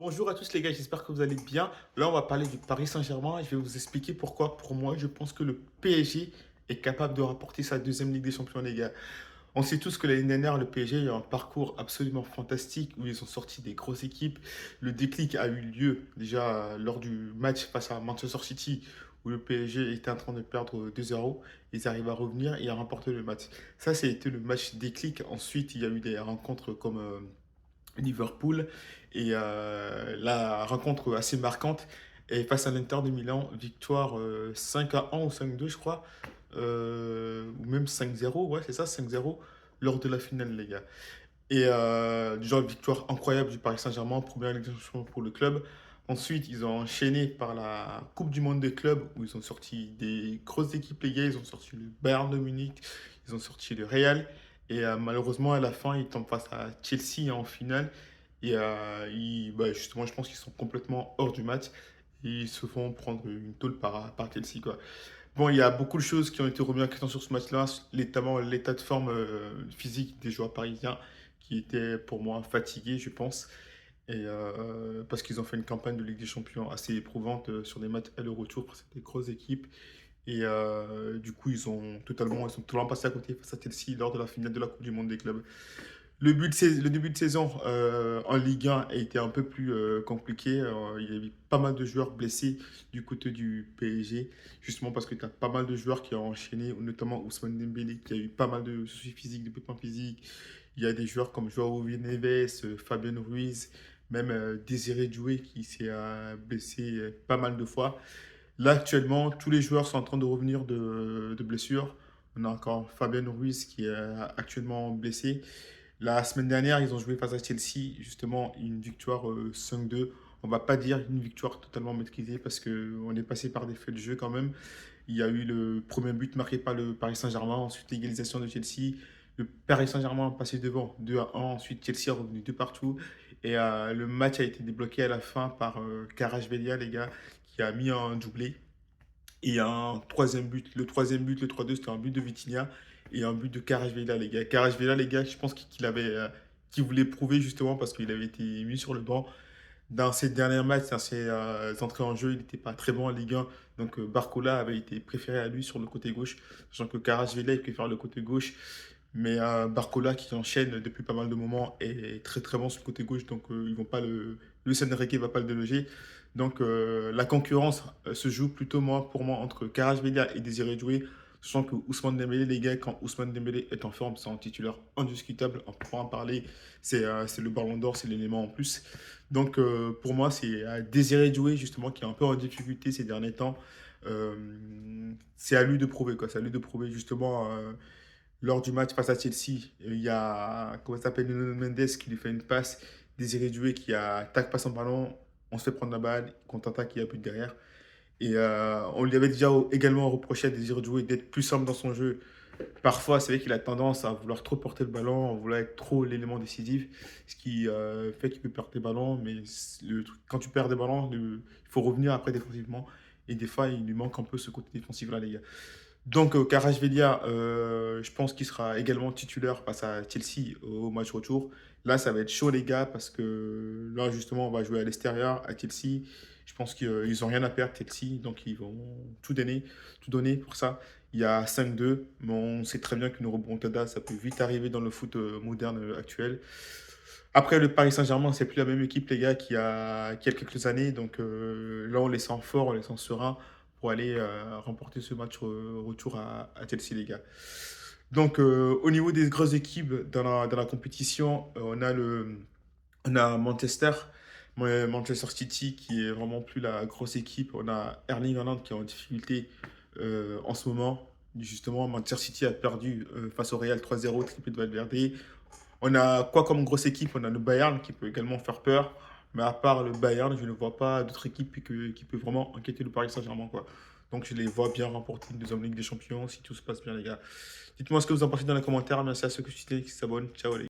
Bonjour à tous les gars, j'espère que vous allez bien. Là, on va parler du Paris Saint-Germain et je vais vous expliquer pourquoi, pour moi, je pense que le PSG est capable de rapporter sa deuxième Ligue des Champions, les gars. On sait tous que l'année dernière, le PSG a eu un parcours absolument fantastique où ils ont sorti des grosses équipes. Le déclic a eu lieu déjà lors du match face à Manchester City où le PSG était en train de perdre 2-0. Ils arrivent à revenir et à remporter le match. Ça, c'était le match déclic. Ensuite, il y a eu des rencontres comme Liverpool. Et la rencontre assez marquante est face à l'Inter de Milan, victoire 5-1 ou 5-2 je crois, ou même 5-0, ouais c'est ça, 5-0 lors de la finale les gars. Et du genre victoire incroyable du Paris Saint-Germain, première Ligue des Champions pour le club. Ensuite, ils ont enchaîné par la Coupe du Monde des clubs où ils ont sorti des grosses équipes les gars. Ils ont sorti le Bayern de Munich, ils ont sorti le Real. Et malheureusement, à la fin, ils tombent face à Chelsea en finale. Et justement, je pense qu'ils sont complètement hors du match. Et ils se font prendre une tôle par Chelsea, quoi. Bon, il y a beaucoup de choses qui ont été remises en question sur ce match-là, notamment l'état de forme physique des joueurs parisiens qui étaient pour moi fatigués, je pense. Et parce qu'ils ont fait une campagne de Ligue des Champions assez éprouvante sur des matchs aller-retour parce que c'était des grosses équipes. Et du coup, ils sont totalement passés à côté face à Chelsea lors de la finale de la Coupe du Monde des clubs. Le début de saison en Ligue 1 a été un peu plus compliqué. Il y a eu pas mal de joueurs blessés du côté du PSG, justement parce que tu as pas mal de joueurs qui ont enchaîné, notamment Ousmane Dembélé, qui a eu pas mal de soucis physiques, de pépins physiques. Il y a des joueurs comme Joao Neves, Fabien Ruiz, même Désiré Doué qui s'est blessé pas mal de fois. Là, actuellement, tous les joueurs sont en train de revenir de blessures. On a encore Fabien Ruiz qui est actuellement blessé. La semaine dernière, ils ont joué face à Chelsea, justement, une victoire 5-2. On va pas dire une victoire totalement maîtrisée parce qu'on est passé par des faits de jeu quand même. Il y a eu le premier but marqué par le Paris Saint-Germain, ensuite l'égalisation de Chelsea. Le Paris Saint-Germain a passé devant 2-1, ensuite Chelsea est revenu de partout. Et le match a été débloqué à la fin par Kvaratskhelia, les gars, qui a mis un doublé. Et un troisième but. Le troisième but, le 3-2, c'était un but de Vitinha et un but de Kvaratskhelia, les gars. Kvaratskhelia, les gars, je pense qu'il voulait prouver justement parce qu'il avait été mis sur le banc. Dans ses derniers matchs, dans ses entrées en jeu, il n'était pas très bon en Ligue 1. Donc Barcola avait été préféré à lui sur le côté gauche, sachant que Kvaratskhelia, il préfère le côté gauche. Mais Barcola, qui enchaîne depuis pas mal de moments, est très très bon sur le côté gauche. Donc ils vont pas Luis Enrique ne va pas le déloger. Donc la concurrence se joue plutôt pour moi entre Kvaratskhelia et Désiré Doué. Sachant que Ousmane Dembélé, les gars, quand Ousmane Dembélé est en forme, c'est un titulaire indiscutable. On peut pas en parler. C'est le ballon d'or, c'est l'élément en plus. Donc pour moi, c'est Désiré Doué justement qui est un peu en difficulté ces derniers temps. Euh, c'est à lui de prouver quoi. C'est à lui de prouver justement lors du match face à Chelsea. Il y a comment ça s'appelle Nuno Mendes qui lui fait une passe. Désiré Doué qui attaque pas son ballon. On se fait prendre la balle, contre-attaque, il y a plus de derrière. Et on lui avait déjà également reproché à Désiré Doué d'être plus simple dans son jeu. Parfois, c'est vrai qu'il a tendance à vouloir trop porter le ballon, à vouloir être trop l'élément décisif, ce qui fait qu'il peut perdre des ballons. Mais quand tu perds des ballons, il faut revenir après défensivement. Et des fois, il lui manque un peu ce côté défensif-là, les gars. Donc, Kvaratskhelia, je pense qu'il sera également titulaire face à Chelsea au match retour. Là, ça va être chaud, les gars, parce que là, justement, on va jouer à l'extérieur, à Chelsea. Je pense qu'ils n'ont rien à perdre, Chelsea, donc ils vont tout donner pour ça. Il y a 5-2, mais on sait très bien qu'une remontada, ça peut vite arriver dans le foot moderne actuel. Après, le Paris Saint-Germain, c'est plus la même équipe, les gars, qu'il y a quelques années. Donc là, on les sent forts, on les sent sereins pour aller remporter ce match retour à Chelsea, les gars. Donc, au niveau des grosses équipes dans la compétition, on a Manchester City qui est vraiment plus la grosse équipe. On a Erling Haaland qui est en difficulté en ce moment. Justement, Manchester City a perdu face au Real 3-0, triplé de Valverde. On a quoi comme grosse équipe? On a le Bayern qui peut également faire peur. Mais à part le Bayern, je ne vois pas d'autres équipes qui peuvent vraiment inquiéter le Paris Saint-Germain, quoi. Donc je les vois bien remporter une deuxième Ligue des Champions si tout se passe bien, les gars. Dites-moi ce que vous en pensez dans les commentaires. Merci à ceux qui s'abonnent. Ciao, les gars.